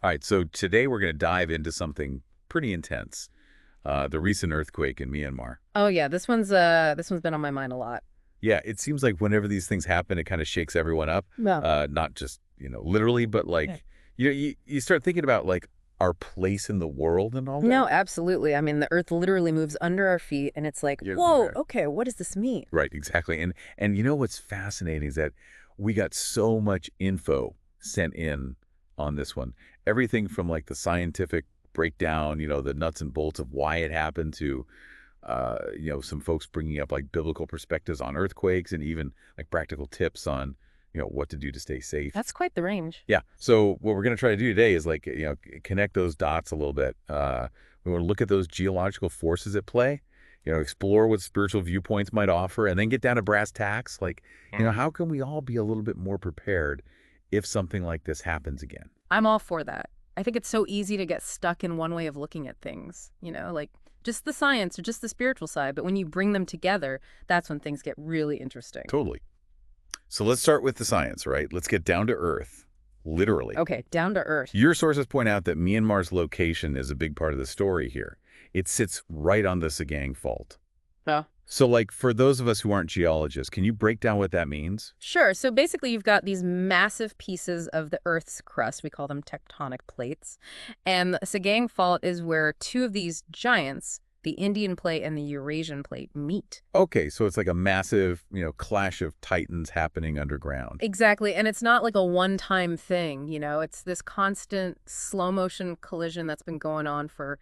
All right, so today we're going to dive into something pretty intense, the recent earthquake in Myanmar. Oh yeah, this one's been on my mind a lot. Yeah, it seems like whenever these things happen, it kind of shakes everyone up. No. Not just, literally, but Yeah. like, you start thinking about like our place in the world and all No, that. absolutely. I mean, the earth literally moves under our feet and it's like, Yeah, "Whoa, yeah. okay, what does this mean?" Right, exactly. And you know what's fascinating is that we got so much info sent in on this one. Everything from like the scientific breakdown, the nuts and bolts of why it happened to some folks bringing up like biblical perspectives on earthquakes and even like practical tips on, what to do to stay safe. That's quite the range. Yeah. So what we're going to try to do today is like, connect those dots a little bit. We want to look at those geological forces at play, explore what spiritual viewpoints might offer, and then get down to brass tacks. Like, how can we all be a little bit more prepared if something like this happens again? I'm all for that. I think it's so easy to get stuck in one way of looking at things, like just the science or just the spiritual side, but when you bring them together, that's when things get really interesting. Totally. So let's start with the science, right? Let's get down to earth, literally. Okay, down to earth. Your sources point out that Myanmar's location is a big part of the story here. It sits right on the Sagang Fault. Yeah. So, like, for those of us who aren't geologists, can you break down what that means? Sure. So basically, you've got these massive pieces of the Earth's crust. We call them tectonic plates. And the Sagang Fault is where two of these giants, the Indian plate and the Eurasian plate, meet. Okay, so it's like a massive, clash of titans happening underground. Exactly. And it's not like a one-time thing, it's this constant slow motion collision that's been going on for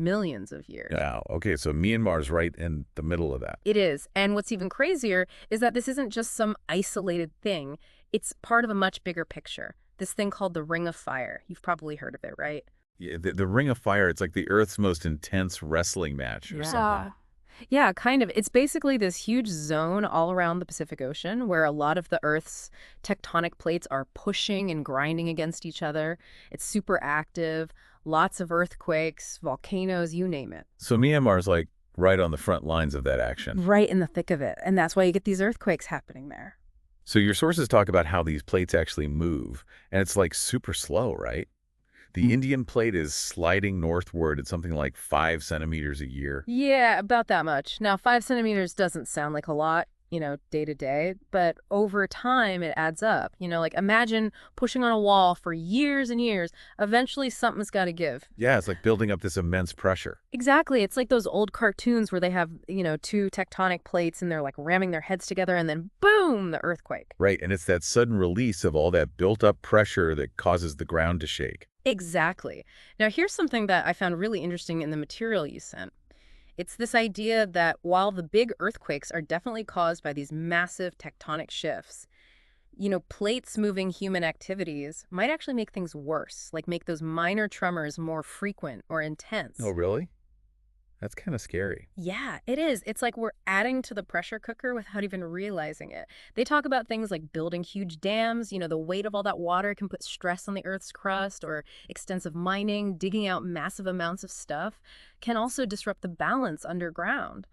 millions of years. Yeah, okay, so Myanmar's right in the middle of that. It is. And what's even crazier is that this isn't just some isolated thing. It's part of a much bigger picture. This thing called the Ring of Fire. You've probably heard of it, right? Yeah, the Ring of Fire, it's like the Earth's most intense wrestling match or something. Yeah. Yeah, kind of. It's basically this huge zone all around the Pacific Ocean where a lot of the Earth's tectonic plates are pushing and grinding against each other. It's super active, lots of earthquakes, volcanoes, you name it. So Myanmar's like right on the front lines of that action. Right in the thick of it. And that's why you get these earthquakes happening there. So your sources talk about how these plates actually move, and it's like super slow, right? The Indian plate is sliding northward at something like 5 centimeters a year. Yeah, about that much. Now, 5 centimeters doesn't sound like a lot, day to day, but over time it adds up. Like imagine pushing on a wall for years and years. Eventually, something's got to give. Yeah, it's like building up this immense pressure. Exactly. It's like those old cartoons where they have, two tectonic plates and they're like ramming their heads together and then boom, the earthquake. Right, and it's that sudden release of all that built-up pressure that causes the ground to shake. Exactly. Now, here's something that I found really interesting in the material you sent. It's this idea that while the big earthquakes are definitely caused by these massive tectonic shifts, plates moving human activities might actually make things worse, like make those minor tremors more frequent or Oh, intense. really? That's kind of scary. Yeah, it is. It's like we're adding to the pressure cooker without even realizing it. They talk about things like building huge dams. The weight of all that water can put stress on the Earth's crust, or extensive mining, digging out massive amounts of stuff, can also disrupt the balance underground.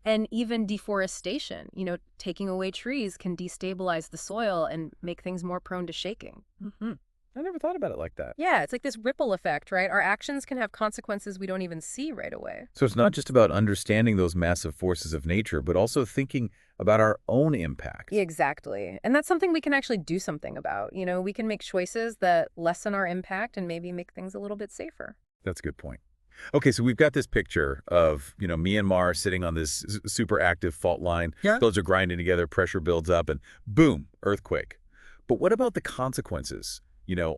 And even deforestation, taking away trees can destabilize the soil and make things more prone to shaking. Hmm. I never thought about it like that. Yeah, it's like this ripple effect, right? Our actions can have consequences we don't even see right away. So it's not just about understanding those massive forces of nature, but also thinking about our own impact. Exactly. And that's something we can actually do something about. We can make choices that lessen our impact and maybe make things a little bit safer. That's a good point. Okay, so we've got this picture of, Myanmar sitting on this super active fault line. Yeah. Those are grinding together, pressure builds up, and boom, earthquake. But what about the consequences,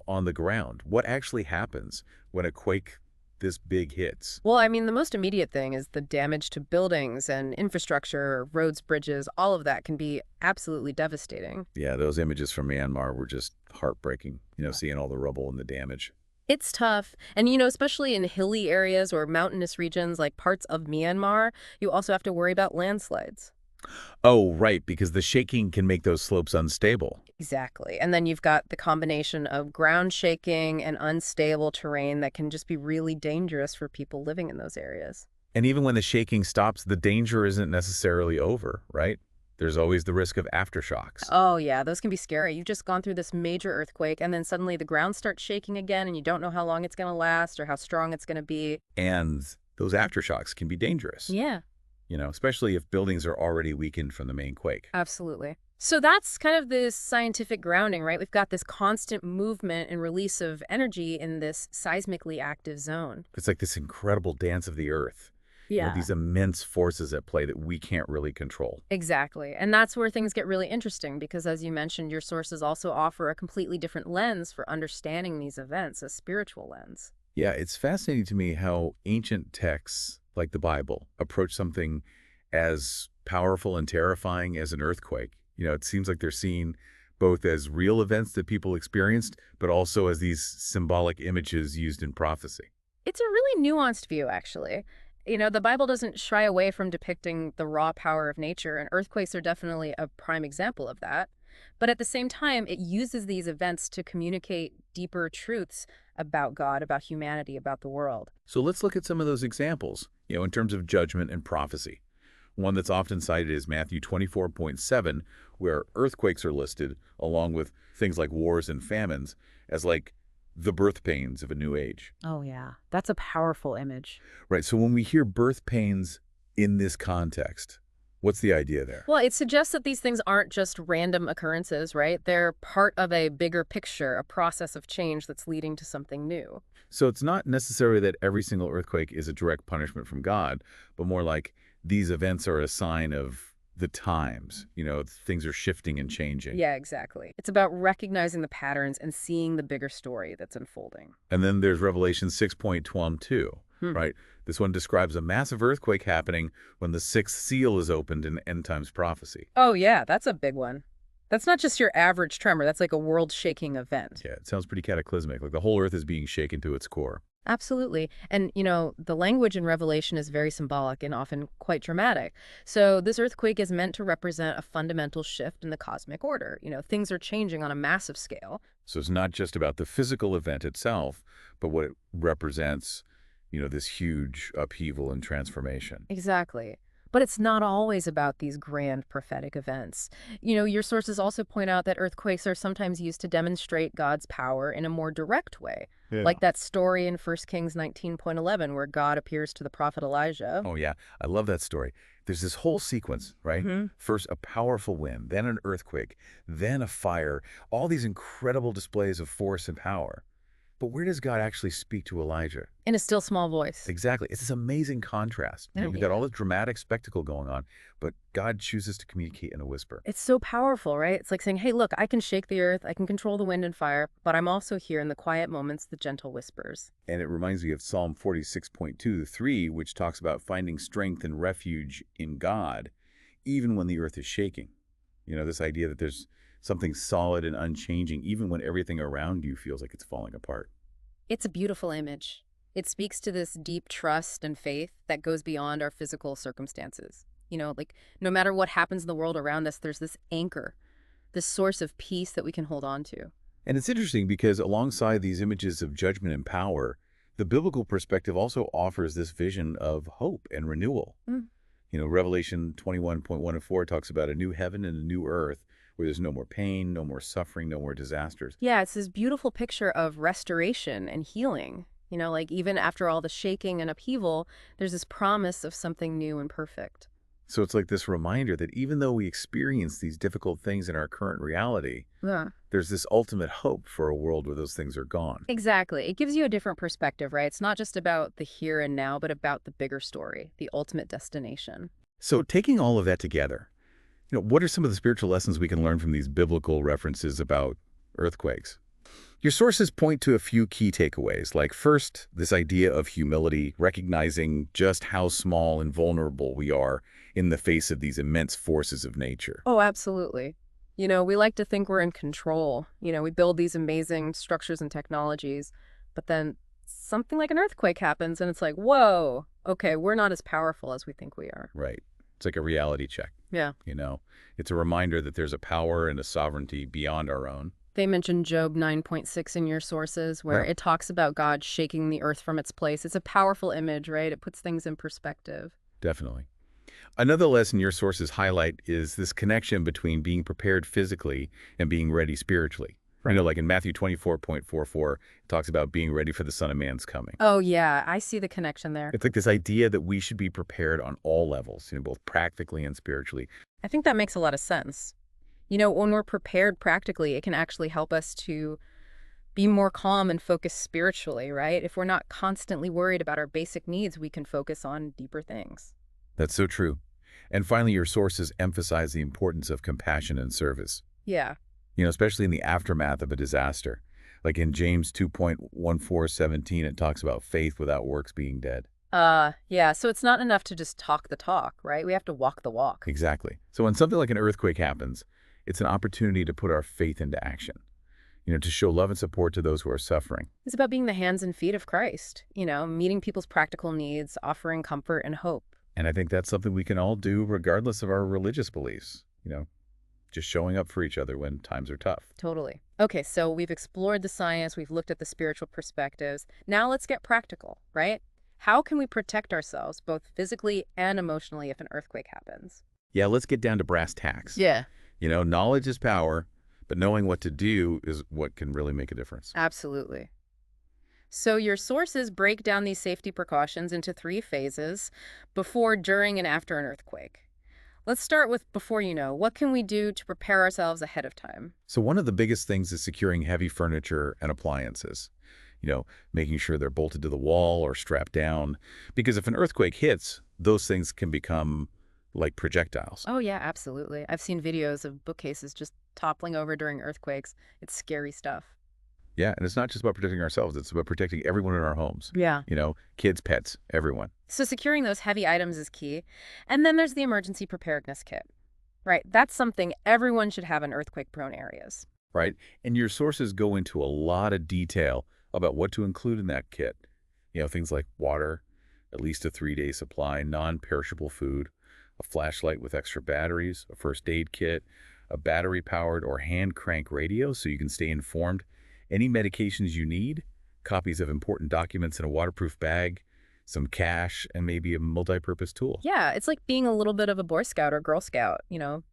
on the ground? What actually happens when a quake this big hits? Well, I mean, the most immediate thing is the damage to buildings and infrastructure, roads, bridges, all of that can be absolutely devastating. Yeah, those images from Myanmar were just heartbreaking, seeing all the rubble and the damage. It's tough. And, especially in hilly areas or mountainous regions like parts of Myanmar, you also have to worry about landslides. Oh, right, because the shaking can make those slopes unstable. Exactly. And then you've got the combination of ground shaking and unstable terrain that can just be really dangerous for people living in those areas. And even when the shaking stops, the danger isn't necessarily over, right? there's always the risk of aftershocks. Oh, yeah, those can be scary. You've just gone through this major earthquake, and then suddenly the ground starts shaking again, and you don't know how long it's going to last or how strong it's going to be. And those aftershocks can be dangerous, Yeah, especially if buildings are already weakened from the main quake. absolutely. So that's kind of this scientific grounding, right? We've got this constant movement and release of energy in this seismically active zone. It's like this incredible dance of the earth, Yeah. these immense forces at play that we can't really control. Exactly. And that's where things get really interesting because, as you mentioned, your sources also offer a completely different lens for understanding these events, a spiritual lens. Yeah, it's fascinating to me how ancient texts like the Bible approach something as powerful and terrifying as an earthquake. It seems like they're seen both as real events that people experienced, but also as these symbolic images used in prophecy. It's a really nuanced view, actually. The Bible doesn't shy away from depicting the raw power of nature, and earthquakes are definitely a prime example of that. But at the same time, it uses these events to communicate deeper truths about God, about humanity, about the world. So let's look at some of those examples, in terms of judgment and prophecy. One that's often cited is Matthew 24.7, where earthquakes are listed, along with things like wars and famines, as like the birth pains of a new age. Oh, yeah. That's a powerful image. Right, so when we hear birth pains in this context, what's the idea there? Well, it suggests that these things aren't just random occurrences, right? They're part of a bigger picture, a process of change that's leading to something new. So it's not necessarily that every single earthquake is a direct punishment from God, but more like these events are a sign of the times. Things are shifting and changing. Yeah, exactly. It's about recognizing the patterns and seeing the bigger story that's unfolding. And then there's Revelation 6.12, Hmm. right? This one describes a massive earthquake happening when the sixth seal is opened in end times prophecy. Oh, yeah, that's a big one. That's not just your average tremor. That's like a world-shaking event. Yeah, it sounds pretty cataclysmic, like the whole earth is being shaken to its core. Absolutely. And, the language in Revelation is very symbolic and often quite dramatic. So this earthquake is meant to represent a fundamental shift in the cosmic order. Things are changing on a massive scale. So it's not just about the physical event itself, but what it represents, this huge upheaval and transformation. Exactly. But it's not always about these grand prophetic events. Your sources also point out that earthquakes are sometimes used to demonstrate God's power in a more direct way. Yeah. Like that story in 1 Kings 19.11 where God appears to the prophet Elijah. Oh, yeah. I love that story. There's this whole sequence, right? Hmm. First, a powerful wind, then an earthquake, then a fire, all these incredible displays of force and power. But where does God actually speak to Elijah? In a still small voice. Exactly. It's this amazing contrast. Oh, We've got all this dramatic spectacle going on, but God chooses to communicate in a whisper. It's so powerful, right? It's like saying, hey, look, I can shake the earth, I can control the wind and fire, but I'm also here in the quiet moments, the gentle whispers. And it reminds me of Psalm 46.2-3, which talks about finding strength and refuge in God, even when the earth is shaking. This idea that there's something solid and unchanging, even when everything around you feels like it's falling apart. It's a beautiful image. It speaks to this deep trust and faith that goes beyond our physical circumstances. Like no matter what happens in the world around us, there's this anchor, this source of peace that we can hold on to. And it's interesting because alongside these images of judgment and power, the biblical perspective also offers this vision of hope and renewal. Mm. Revelation 21.1-4 talks about a new heaven and a new earth where there's no more pain, no more suffering, no more disasters. Yeah, it's this beautiful picture of restoration and healing. Like even after all the shaking and upheaval, there's this promise of something new and perfect. So it's like this reminder that even though we experience these difficult things in our current reality, Yeah. there's this ultimate hope for a world where those things are gone. Exactly. It gives you a different perspective, right? It's not just about the here and now, but about the bigger story, the ultimate destination. So taking all of that together, what are some of the spiritual lessons we can learn from these biblical references about earthquakes? Your sources point to a few key takeaways, like first, this idea of humility, recognizing just how small and vulnerable we are in the face of these immense forces of nature. Oh, absolutely. We like to think we're in control. We build these amazing structures and technologies, but then something like an earthquake happens and it's like, whoa, okay, we're not as powerful as we think we are. Right. It's like a reality check. Yeah. It's a reminder that there's a power and a sovereignty beyond our own. They mentioned Job 9.6 in your sources, where Yeah. it talks about God shaking the earth from its place. It's a powerful image, right? It puts things in perspective. Definitely. Another lesson your sources highlight is this connection between being prepared physically and being ready spiritually. Right. Like in Matthew 24:44, it talks about being ready for the Son of Man's coming. Oh, yeah, I see the connection there. It's like this idea that we should be prepared on all levels, both practically and spiritually. I think that makes a lot of sense. When we're prepared practically, it can actually help us to be more calm and focused spiritually, right? If we're not constantly worried about our basic needs, we can focus on deeper things. That's so true. And finally, your sources emphasize the importance of compassion and service, Yeah. especially in the aftermath of a disaster. Like in James 2:14-17, it talks about faith without works being dead. Yeah, so it's not enough to just talk the talk, right? We have to walk the walk. Exactly. So when something like an earthquake happens, it's an opportunity to put our faith into action, to show love and support to those who are suffering. It's about being the hands and feet of Christ, meeting people's practical needs, offering comfort and hope. And I think that's something we can all do regardless of our religious beliefs, just showing up for each other when times are tough. Totally. Okay, so we've explored the science, we've looked at the spiritual perspectives. Now let's get practical, right? How can we protect ourselves both physically and emotionally if an earthquake happens? Yeah, let's get down to brass tacks. Yeah. Knowledge is power, but knowing what to do is what can really make a difference. Absolutely. So your sources break down these safety precautions into 3 phases: before, during, and after an earthquake. Let's start with before. What can we do to prepare ourselves ahead of time? So one of the biggest things is securing heavy furniture and appliances, making sure they're bolted to the wall or strapped down. Because if an earthquake hits, those things can become like projectiles. Oh, yeah, absolutely. I've seen videos of bookcases just toppling over during earthquakes. It's scary stuff. Yeah, and it's not just about protecting ourselves, it's about protecting everyone in our homes. Yeah. Kids, pets, everyone. So securing those heavy items is key. And then there's the emergency preparedness kit. Right, that's something everyone should have in earthquake-prone areas. Right? And your sources go into a lot of detail about what to include in that kit. Things like water, at least a 3-day supply, non-perishable food, a flashlight with extra batteries, a first aid kit, a battery-powered or hand crank radio so you can stay informed, any medications you need, copies of important documents in a waterproof bag, some cash, and maybe a multi-purpose tool. Yeah, it's like being a little bit of a Boy Scout or Girl Scout,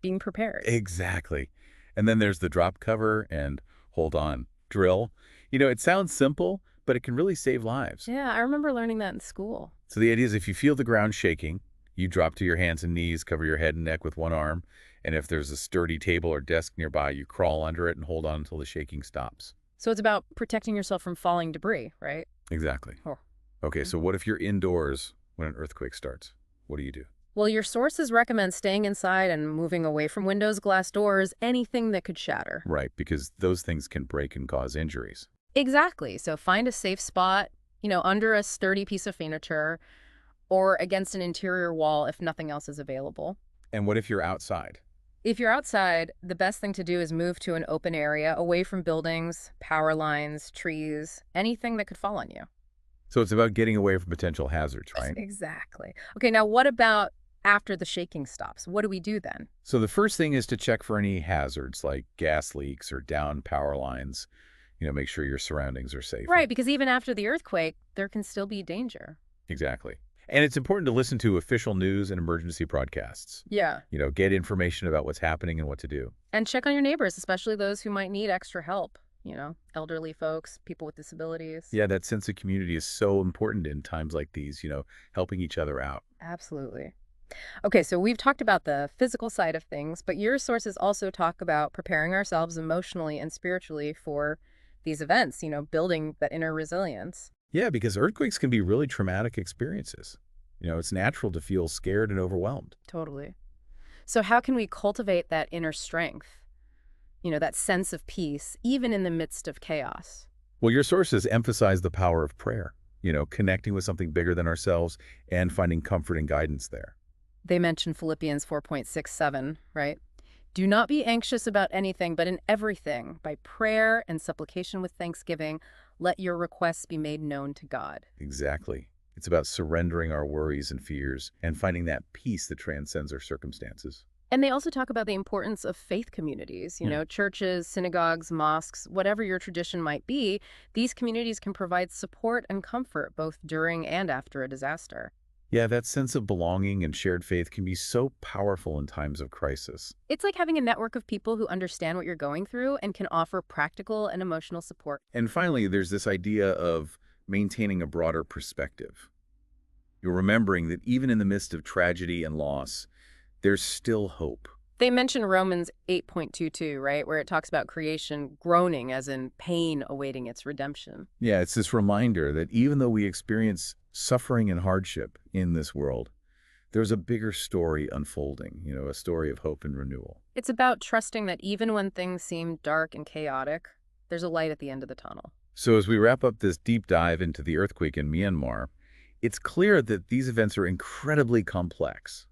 being prepared. Exactly. And then there's the drop cover and hold on drill. It sounds simple, but it can really save lives. Yeah, I remember learning that in school. So the idea is if you feel the ground shaking, you drop to your hands and knees, cover your head and neck with one arm, and if there's a sturdy table or desk nearby, you crawl under it and hold on until the shaking stops. So it's about protecting yourself from falling debris, right? Exactly. Oh. Okay, so what if you're indoors when an earthquake starts? What do you do? Well, your sources recommend staying inside and moving away from windows, glass doors, anything that could shatter. Right, because those things can break and cause injuries. Exactly. So find a safe spot, under a sturdy piece of furniture or against an interior wall if nothing else is available. And what if you're outside? If you're outside, the best thing to do is move to an open area away from buildings, power lines, trees, anything that could fall on you. So it's about getting away from potential hazards, right? Exactly. Okay, now what about after the shaking stops? What do we do then? So the first thing is to check for any hazards like gas leaks or down power lines. Make sure your surroundings are safe. Right, because even after the earthquake, there can still be danger. Exactly. And it's important to listen to official news and emergency broadcasts. Yeah. Get information about what's happening and what to do. And check on your neighbors, especially those who might need extra help. Elderly folks, people with disabilities. Yeah, that sense of community is so important in times like these, helping each other out. Absolutely. Okay, so we've talked about the physical side of things, but your sources also talk about preparing ourselves emotionally and spiritually for these events, building that inner resilience. Yeah, because earthquakes can be really traumatic experiences. It's natural to feel scared and overwhelmed. Totally. So how can we cultivate that inner strength? That sense of peace, even in the midst of chaos. Well, your sources emphasize the power of prayer, connecting with something bigger than ourselves and finding comfort and guidance there. They mention Philippians 4:6-7, right? Do not be anxious about anything, but in everything, by prayer and supplication with thanksgiving, let your requests be made known to God. Exactly. It's about surrendering our worries and fears and finding that peace that transcends our circumstances. And they also talk about the importance of faith communities, churches, synagogues, mosques, whatever your tradition might be. These communities can provide support and comfort both during and after a disaster. Yeah, that sense of belonging and shared faith can be so powerful in times of crisis. It's like having a network of people who understand what you're going through and can offer practical and emotional support. And finally, there's this idea of maintaining a broader perspective. You're remembering that even in the midst of tragedy and loss, there's still hope. They mention Romans 8.22, right, where it talks about creation groaning as in pain awaiting its redemption. Yeah, it's this reminder that even though we experience suffering and hardship in this world, there's a bigger story unfolding, a story of hope and renewal. It's about trusting that even when things seem dark and chaotic, there's a light at the end of the tunnel. So as we wrap up this deep dive into the earthquake in Myanmar, it's clear that these events are incredibly complex.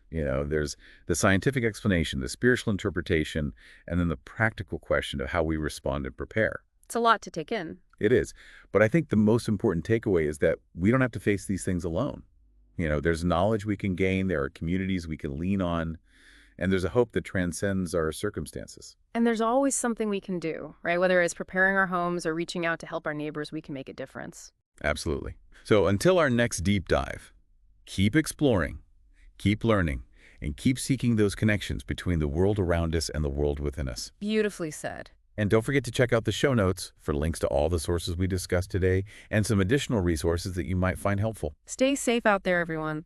There's the scientific explanation, the spiritual interpretation, and then the practical question of how we respond and prepare. It's a lot to take in. It is. But I think the most important takeaway is that we don't have to face these things alone. There's knowledge we can gain, there are communities we can lean on, and there's a hope that transcends our circumstances. And there's always something we can do, right? Whether it's preparing our homes or reaching out to help our neighbors, we can make a difference. Absolutely. So until our next deep dive, keep exploring, keep learning, and keep seeking those connections between the world around us and the world within us. Beautifully said. And don't forget to check out the show notes for links to all the sources we discussed today and some additional resources that you might find helpful. Stay safe out there, everyone.